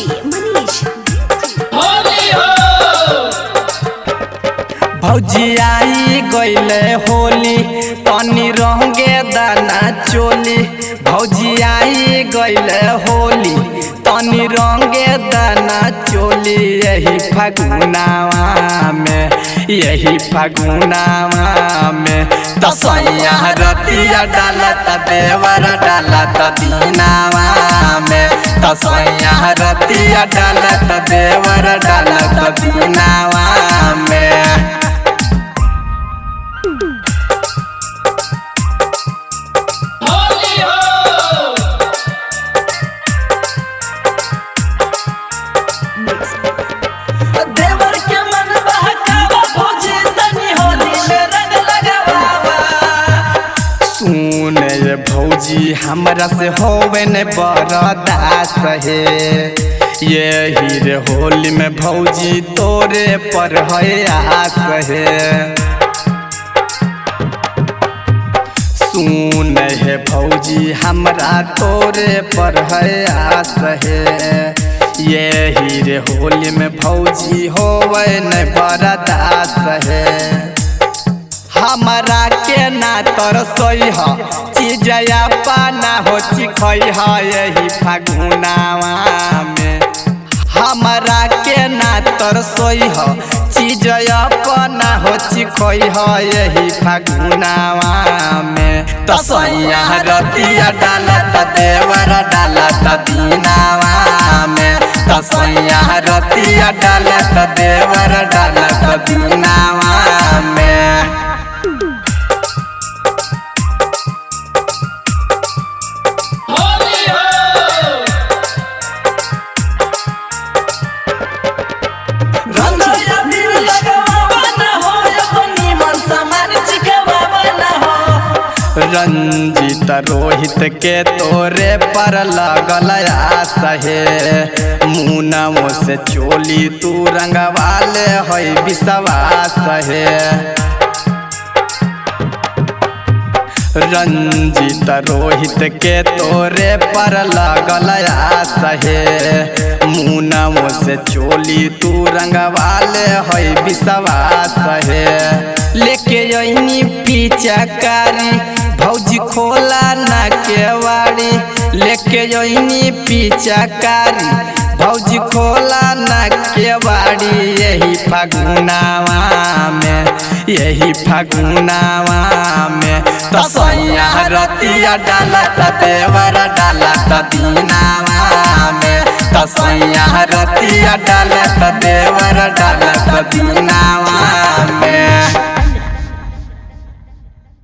मनीष भौजी आई गईले होली तनी रंगे दाना चोली। भौजी आई गईले होली तनी रंगे दाना चोली। यही फागुनावा में तसैया रतिया डालत देवर डालत दीनावा में। तसैया रतिया डालत देवर डालत दीनावा में। देवर के मन बहकावा भौजी तनी होली में रंग लगावा। सुन ये भौजी हमरा से होवे न बरदास है। यही रे होली में भौजी तोरे पर है आस है। सुन है भौजी हमरा तोरे पर है आस है। यही रे होली में भौजी होवे न बरदास है। हमरा के ना तरसई ह चीजया पाना हो चिखई ह। यही फागुनावा में हमरा के ना तरसई ह चीजया पाना हो चिखई ह। यही फागुनावा में तसैया रतिया डालत देवर डालत दीनावा में। तसैया रतिया डालत देवर डालत दीनावा में। रंजित रोहित के तोरे पर लगल आस है। मुनवो से चोली तू रंगवाले है विश्वास है। रंजित रोहित के तोरे पर लगल आस है। मुनवो से चोली तू रंगवाले है विश्वास है। लेके यही पीछाकारी भौजी खोला ना केवाड़ी। लेके यही पीछाकारी भौजी खोला ना केवाड़ी। यही फागुनावा में तसैया रतिया डालत देवर डालत दीनावा में। तसैया रतिया डालत देवर डालत